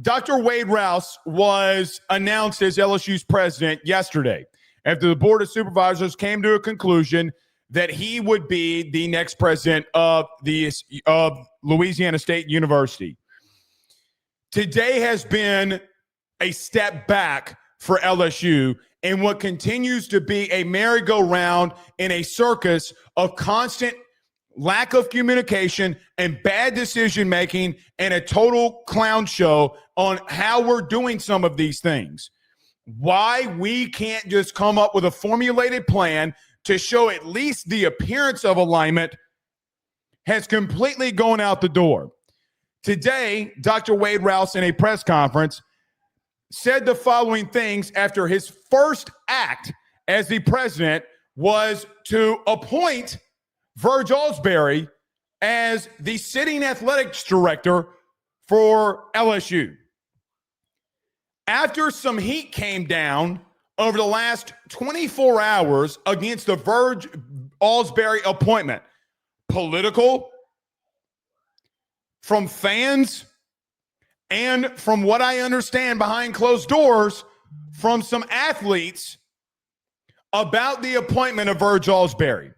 Dr. Wade Rousse was announced as LSU's president yesterday after the Board of Supervisors came to a conclusion that he would be the next president of Louisiana State University. Today has been a step back for LSU in what continues to be a merry-go-round in a circus of constant lack of communication and bad decision-making and a total clown show on how we're doing some of these things. Why we can't just come up with a formulated plan to show at least the appearance of alignment has completely gone out the door. Today, Dr. Wade Rousse in a press conference said the following things after his first act as the president was to appoint Verge Ausberry as the sitting athletics director for LSU. After some heat came down over the last 24 hours against the Verge Ausberry appointment, political, from fans, and from what I understand behind closed doors, from some athletes about the appointment of Verge Ausberry.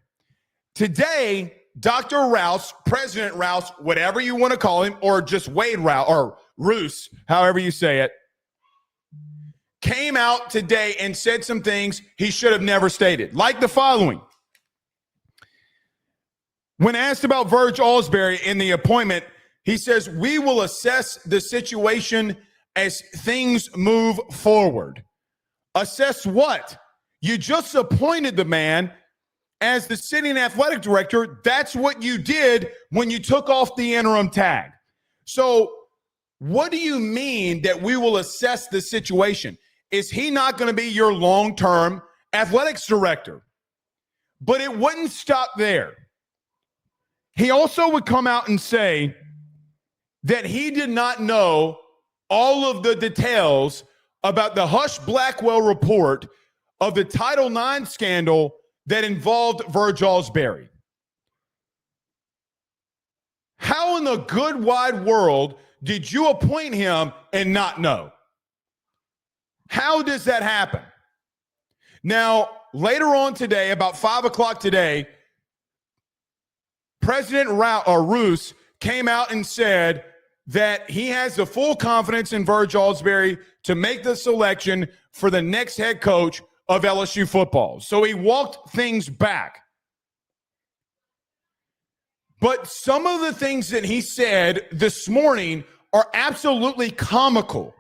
Today, Dr. Rousse, President Rousse, whatever you want to call him, or just Wade Rousse, or Rousse, however you say it, came out today and said some things he should have never stated, like the following. When asked about Verge Ausberry in the appointment, he says, "We will assess the situation as things move forward." Assess what? You just appointed the man as the sitting athletic director. That's what you did when you took off the interim tag. So what do you mean that we will assess the situation? Is he not going to be your long-term athletics director? But it wouldn't stop there. He also would come out and say that he did not know all of the details about the Hush Blackwell report of the Title IX scandal that involved Verge Ausberry. How in the good wide world did you appoint him and not know? How does that happen? Now, later on today, about 5 o'clock today, President Rousse came out and said that he has the full confidence in Verge Ausberry to make the selection for the next head coach of LSU football. So he walked things back. But some of the things that he said this morning are absolutely comical.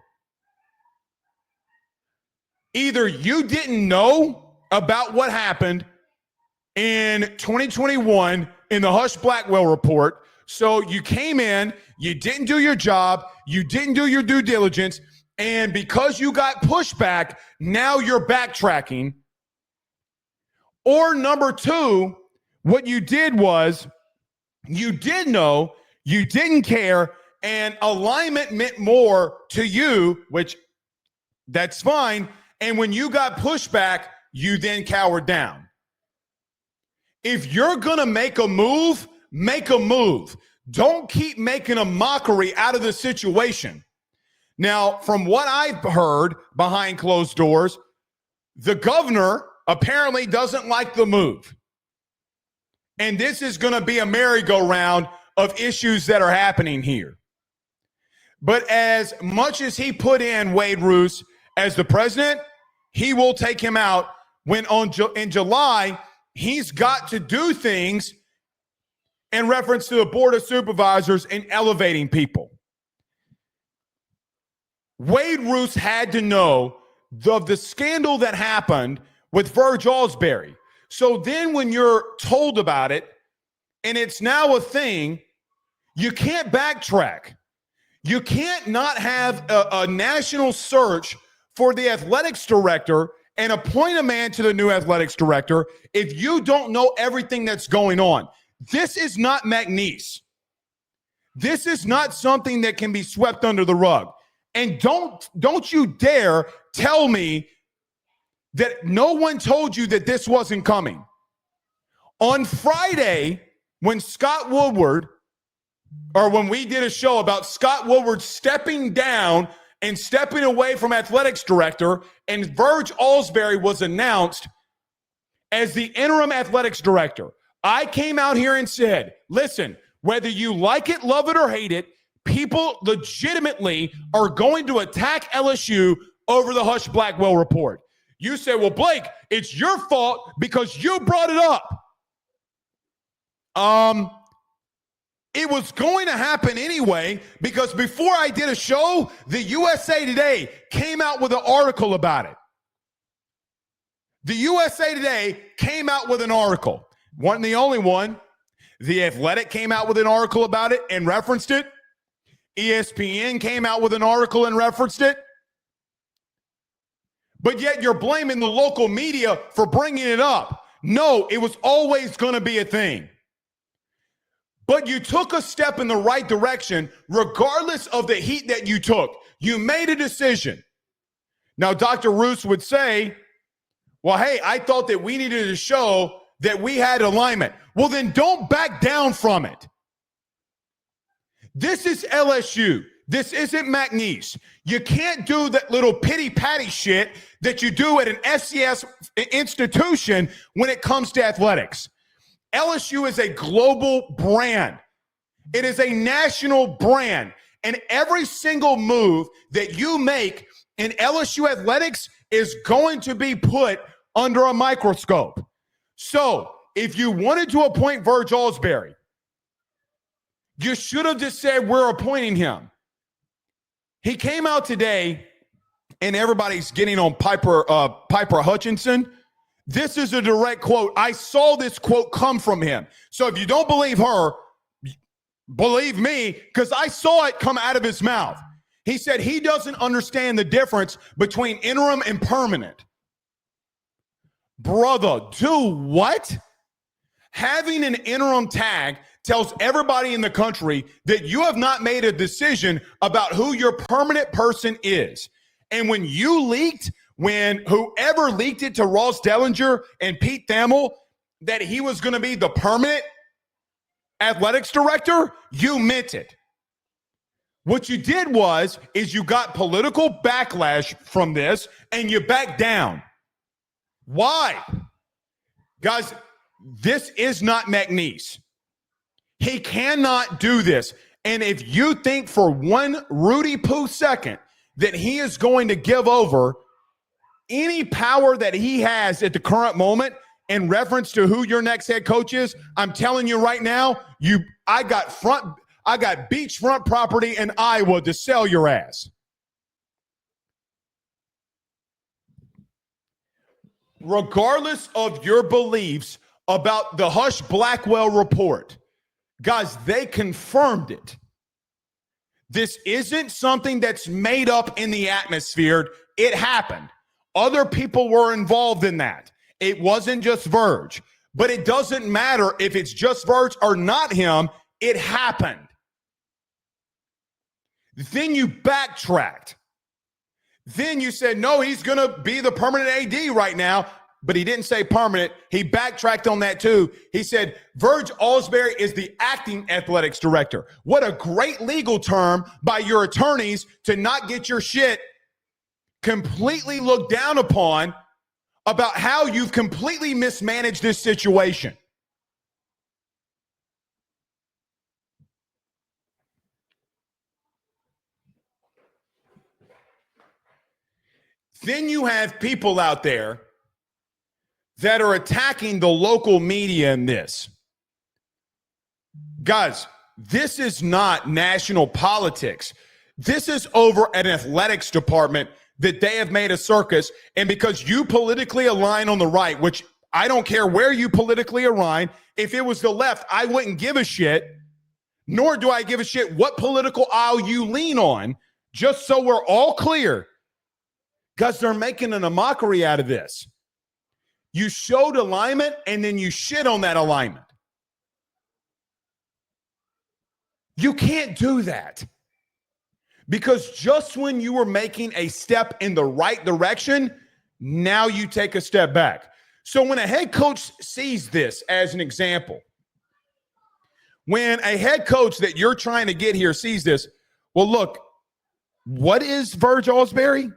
Either you didn't know about what happened in 2021 in the Hush Blackwell report, so you came in, you didn't do your job, you didn't do your due diligence, and because you got pushback, now you're backtracking. Or number two, what you did was you did know, you didn't care, and alignment meant more to you, which that's fine. And when you got pushback, you then cowered down. If you're going to make a move, make a move. Don't keep making a mockery out of the situation. Now, from what I've heard behind closed doors, the governor apparently doesn't like the move. And this is going to be a merry-go-round of issues that are happening here. But as much as he put in Wade Rousse as the president, he will take him out when in July, he's got to do things in reference to the Board of Supervisors and elevating people. Wade Rousse had to know of the scandal that happened with Verge Ausberry. So then when you're told about it and it's now a thing, you can't backtrack. You can't not have a national search for the athletics director and appoint a man to the new athletics director if you don't know everything that's going on. This is not McNeese. This is not something that can be swept under the rug. And don't you dare tell me that no one told you that this wasn't coming. On Friday, when Scott Woodward or when we did a show about Scott Woodward stepping down and stepping away from athletics director, and Verge Ausberry was announced as the interim athletics director, I came out here and said, listen, whether you like it, love it, or hate it, people legitimately are going to attack LSU over the Hush Blackwell report. You say, well, Blake, it's your fault because you brought it up. It was going to happen anyway, because before I did a show, the USA Today came out with an article about it. The USA Today came out with an article. Wasn't the only one. The Athletic came out with an article about it and referenced it. ESPN came out with an article and referenced it. But yet you're blaming the local media for bringing it up. No, it was always going to be a thing. But you took a step in the right direction regardless of the heat that you took. You made a decision. Now, Dr. Rousse would say, well, hey, I thought that we needed to show that we had alignment. Well, then don't back down from it. This is LSU. This isn't McNeese. You can't do that little pity-patty shit that you do at an SCS institution when it comes to athletics. LSU is a global brand. It is a national brand. And every single move that you make in LSU athletics is going to be put under a microscope. So if you wanted to appoint Verge Ausberry, you should have just said, we're appointing him. He came out today, and everybody's getting on Piper Hutchinson. This is a direct quote. I saw this quote come from him. So if you don't believe her, believe me, because I saw it come out of his mouth. He said he doesn't understand the difference between interim and permanent. Brother, do what? Having an interim tag tells everybody in the country that you have not made a decision about who your permanent person is. And when you leaked, when whoever leaked it to Ross Dellinger and Pete Thamel that he was going to be the permanent athletics director, you meant it. What you did is you got political backlash from this and you backed down. Why? Guys, this is not McNeese. He cannot do this. And if you think for one Rudy Poo second that he is going to give over any power that he has at the current moment in reference to who your next head coach is, I'm telling you right now, I got beachfront property in Iowa to sell your ass. Regardless of your beliefs about the Hush Blackwell report, guys, they confirmed it. This isn't something that's made up in the atmosphere. It happened. Other people were involved in that. It wasn't just Verge. But it doesn't matter if it's just Verge or not him. It happened. Then you backtracked. Then you said, no, he's going to be the permanent AD right now. But he didn't say permanent. He backtracked on that too. He said, Verge Ausberry is the acting athletics director. What a great legal term by your attorneys to not get your shit completely looked down upon about how you've completely mismanaged this situation. Then you have people out there that are attacking the local media in this. Guys, this is not national politics. This is over an athletics department that they have made a circus. And because you politically align on the right, which I don't care where you politically align, if it was the left, I wouldn't give a shit, nor do I give a shit what political aisle you lean on, just so we're all clear. Guys, they're making a mockery out of this. You showed alignment, and then you shit on that alignment. You can't do that. Because just when you were making a step in the right direction, now you take a step back. So when a head coach sees this as an example, when a head coach that you're trying to get here sees this, well, look, what is Verge Ausberry?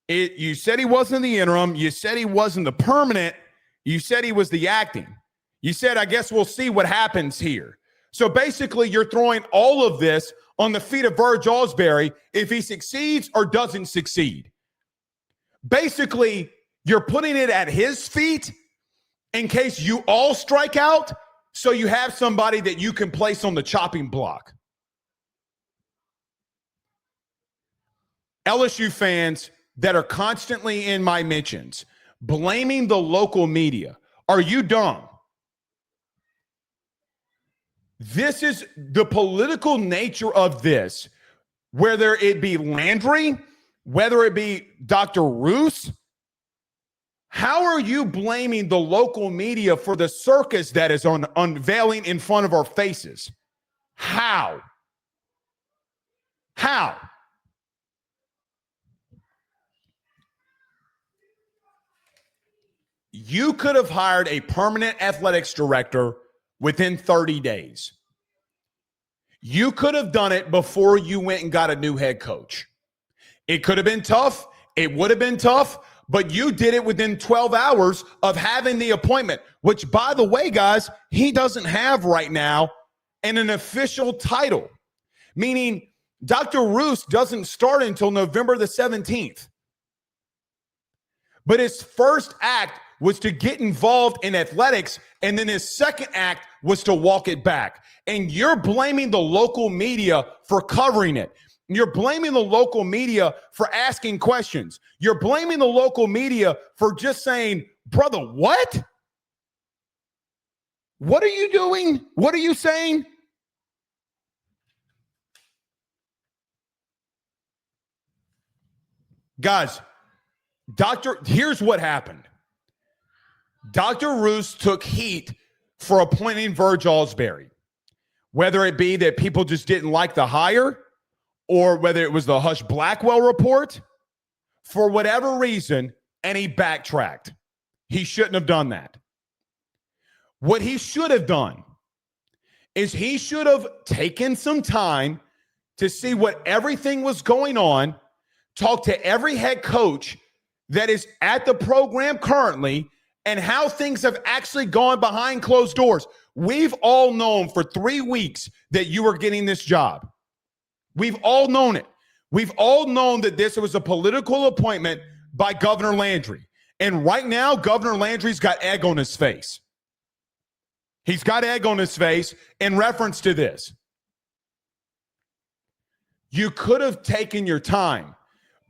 You said he wasn't the interim. You said he wasn't the permanent. You said he was the acting. You said, I guess we'll see what happens here. So basically, you're throwing all of this on the feet of Verge Ausberry if he succeeds or doesn't succeed. Basically, you're putting it at his feet in case you all strike out, so you have somebody that you can place on the chopping block. LSU fans that are constantly in my mentions blaming the local media, are you dumb? This is the political nature of this, whether it be Landry, whether it be Dr. Rousse. How are you blaming the local media for the circus that is unveiling in front of our faces? How? How? You could have hired a permanent athletics director within 30 days. You could have done it before you went and got a new head coach. It could have been tough. It would have been tough, but you did it within 12 hours of having the appointment, which, by the way, guys, he doesn't have right now in an official title, meaning Dr. Rousse doesn't start until November the 17th. But his first act was to get involved in athletics, and then his second act was to walk it back. And you're blaming the local media for covering it. You're blaming the local media for asking questions. You're blaming the local media for just saying, brother, what? What are you doing? What are you saying? Guys, here's what happened. Dr. Rousse took heat for appointing Verge Ausberry, whether it be that people just didn't like the hire or whether it was the Hush Blackwell report, for whatever reason, and he backtracked. He shouldn't have done that. What he should have done is he should have taken some time to see what everything was going on, talk to every head coach that is at the program currently, and how things have actually gone behind closed doors. We've all known for 3 weeks that you were getting this job. We've all known it. We've all known that this was a political appointment by Governor Landry. And right now, Governor Landry's got egg on his face. He's got egg on his face in reference to this. You could have taken your time,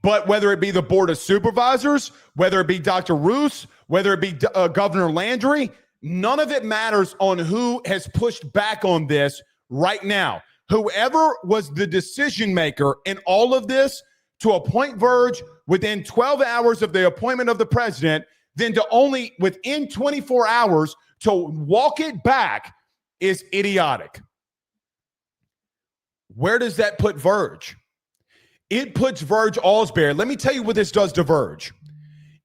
but whether it be the Board of Supervisors, whether it be Dr. Rousse, whether it be Governor Landry, none of it matters on who has pushed back on this right now. Whoever was the decision maker in all of this to appoint Verge within 12 hours of the appointment of the president, then to only within 24 hours to walk it back is idiotic. Where does that put Verge? It puts Verge Ausberry. Let me tell you what this does to Verge.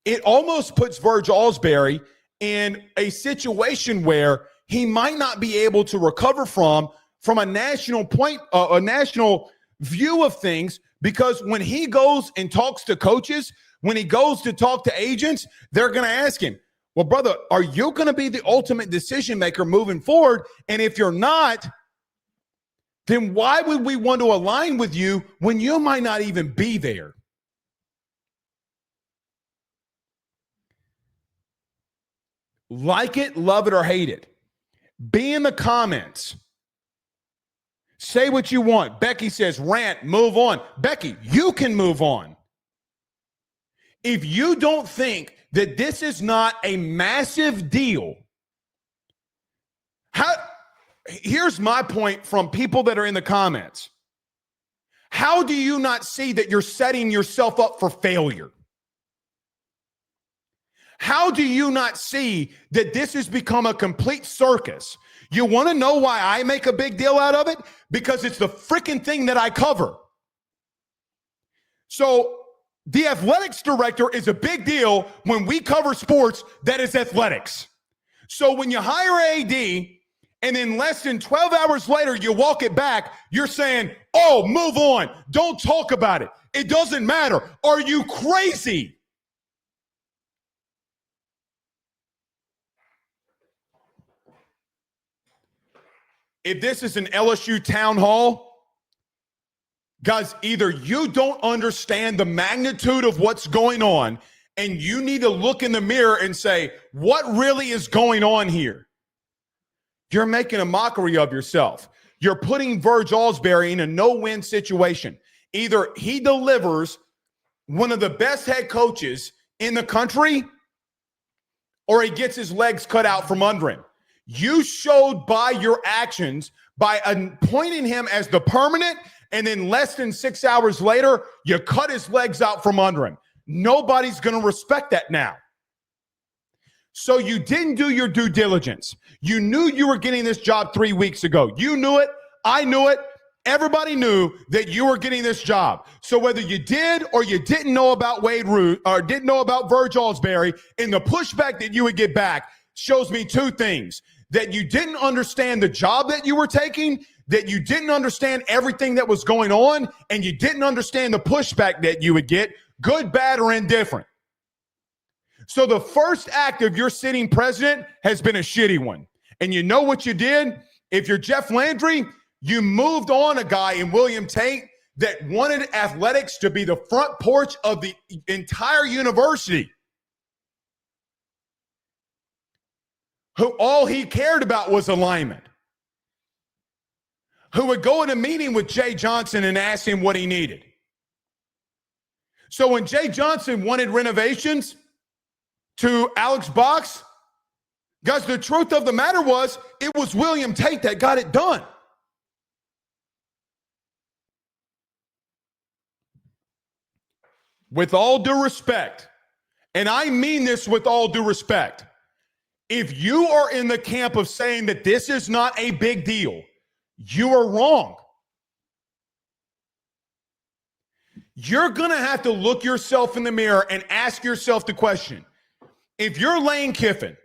It almost puts Verge Ausberry in a situation where he might not be able to recover from a national point, a national view of things, because when he goes and talks to coaches, when he goes to talk to agents, they're going to ask him, well, brother, are you going to be the ultimate decision maker moving forward? And if you're not, then why would we want to align with you when you might not even be there? Like it, love it, or hate it. Be in the comments. Say what you want. Becky says, rant, move on. Becky, you can move on. If you don't think that this is not a massive deal, here's my point from people that are in the comments. How do you not see that you're setting yourself up for failure? How do you not see that this has become a complete circus? You want to know why I make a big deal out of it? Because it's the freaking thing that I cover. So the athletics director is a big deal when we cover sports that is athletics. So when you hire AD And then less than 12 hours later, you walk it back. You're saying, oh, move on. Don't talk about it. It doesn't matter. Are you crazy? If this is an LSU town hall, guys, either you don't understand the magnitude of what's going on and you need to look in the mirror and say, what really is going on here? You're making a mockery of yourself. You're putting Verge Ausberry in a no-win situation. Either he delivers one of the best head coaches in the country or he gets his legs cut out from under him. You showed by your actions, by appointing him as the permanent, and then less than 6 hours later, you cut his legs out from under him. Nobody's going to respect that now. So you didn't do your due diligence. You knew you were getting this job 3 weeks ago. You knew it. I knew it. Everybody knew that you were getting this job. So whether you did or you didn't know about Wade Rousse or didn't know about Verge Ausberry, and the pushback that you would get back shows me two things: that you didn't understand the job that you were taking, that you didn't understand everything that was going on, and you didn't understand the pushback that you would get, good, bad, or indifferent. So the first act of your sitting president has been a shitty one. And you know what you did? If you're Jeff Landry, you moved on a guy in William Tate that wanted athletics to be the front porch of the entire university, who all he cared about was alignment, who would go in a meeting with Jay Johnson and ask him what he needed. So when Jay Johnson wanted renovations to Alex Box, guys, the truth of the matter was it was William Tate that got it done. With all due respect, and I mean this with all due respect, if you are in the camp of saying that this is not a big deal, you are wrong. You're going to have to look yourself in the mirror and ask yourself the question: if you're Lane Kiffin,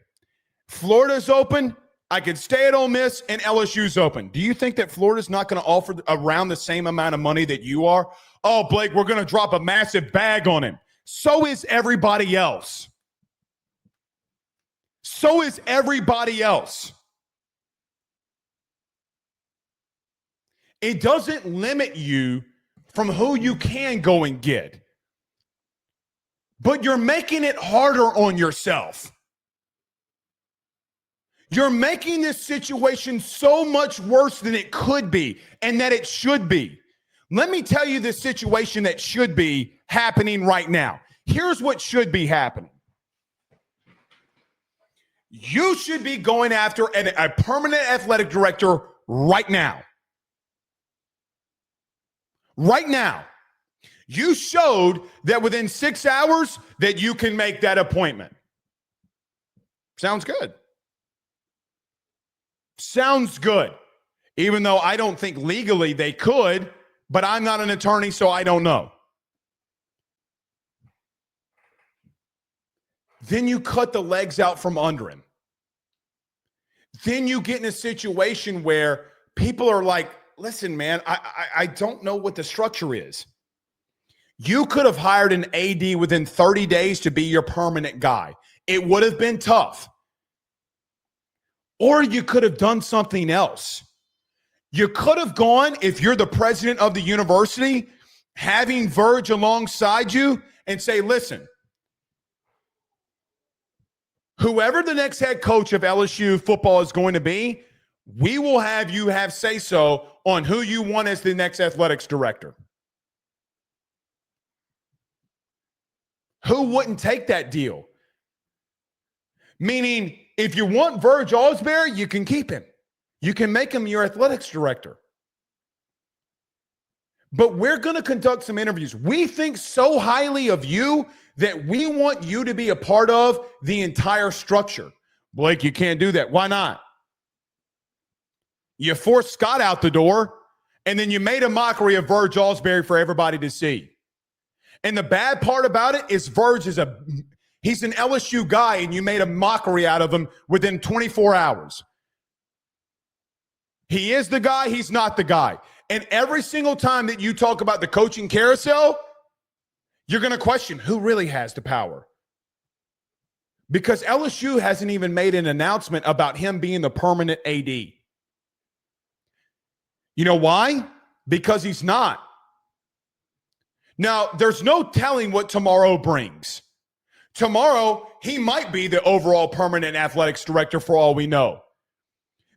Florida's open, I could stay at Ole Miss, and LSU's open, do you think that Florida's not going to offer around the same amount of money that you are? Oh, Blake, we're going to drop a massive bag on him. So is everybody else. So is everybody else. It doesn't limit you from who you can go and get, but you're making it harder on yourself. You're making this situation so much worse than it could be and that it should be. Let me tell you the situation that should be happening right now. Here's what should be happening. You should be going after a permanent athletic director right now. Right now. You showed that within 6 hours that you can make that appointment. Sounds good. Sounds good. Even though I don't think legally they could, but I'm not an attorney, so I don't know. Then you cut the legs out from under him. Then you get in a situation where people are like, listen, man, I don't know what the structure is. You could have hired an AD within 30 days to be your permanent guy. It would have been tough. Or you could have done something else. You could have gone, if you're the president of the university, having Verge alongside you and say, listen, whoever the next head coach of LSU football is going to be, we will have you have say-so on who you want as the next athletics director. Who wouldn't take that deal? Meaning, if you want Verge Ausberry, you can keep him. You can make him your athletics director. But we're going to conduct some interviews. We think so highly of you that we want you to be a part of the entire structure. Blake, you can't do that. Why not? You forced Scott out the door, and then you made a mockery of Verge Ausberry for everybody to see. And the bad part about it is Verge is he's an LSU guy, and you made a mockery out of him within 24 hours. He is the guy. He's not the guy. And every single time that you talk about the coaching carousel, you're going to question who really has the power. Because LSU hasn't even made an announcement about him being the permanent AD. You know why? Because he's not. Now, there's no telling what tomorrow brings. Tomorrow, he might be the overall permanent athletics director for all we know.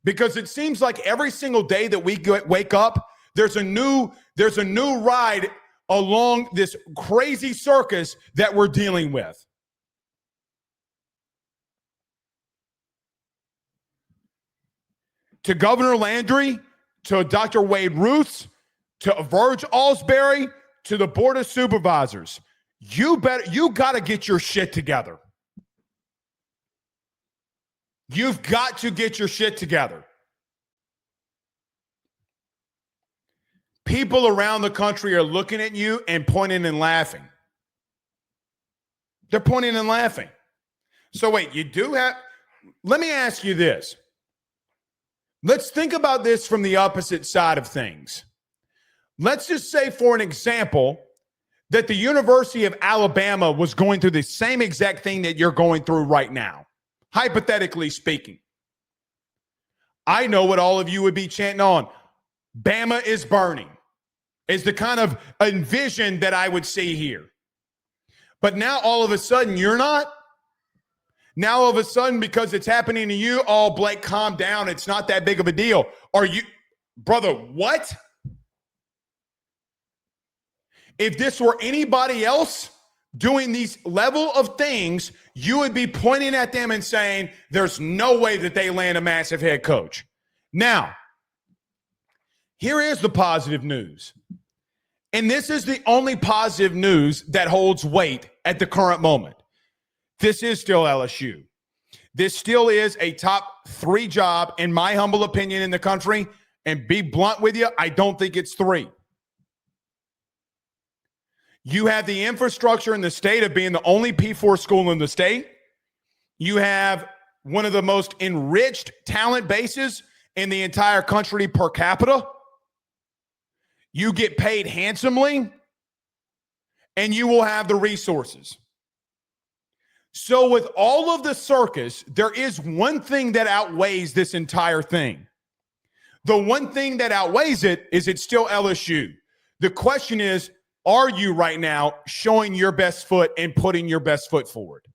Because it seems like every single day that we wake up, there's a new ride along this crazy circus that we're dealing with. To Governor Landry, to Dr. Wade Rousse, to Verge Ausberry, to the Board of Supervisors, you got to get your shit together. You've got to get your shit together. People around the country are looking at you and pointing and laughing. They're pointing and laughing. So wait, let me ask you this. Let's think about this from the opposite side of things. Let's just say, for an example, that the University of Alabama was going through the same exact thing that you're going through right now, hypothetically speaking. I know what all of you would be chanting on. Bama is burning is the kind of envision that I would see here. But now all of a sudden you're not. Now all of a sudden, because it's happening to you, oh, Blake, calm down. It's not that big of a deal. Are you, brother, what? If this were anybody else doing these level of things, you would be pointing at them and saying, there's no way that they land a massive head coach. Now, here is the positive news. And this is the only positive news that holds weight at the current moment. This is still LSU. This still is a top 3 job, in my humble opinion, in the country. And be blunt with you, I don't think it's 3. You have the infrastructure in the state of being the only P4 school in the state. You have one of the most enriched talent bases in the entire country per capita. You get paid handsomely, and you will have the resources. So with all of the circus, there is one thing that outweighs this entire thing. The one thing that outweighs it is it's still LSU. The question is, are you right now showing your best foot and putting your best foot forward?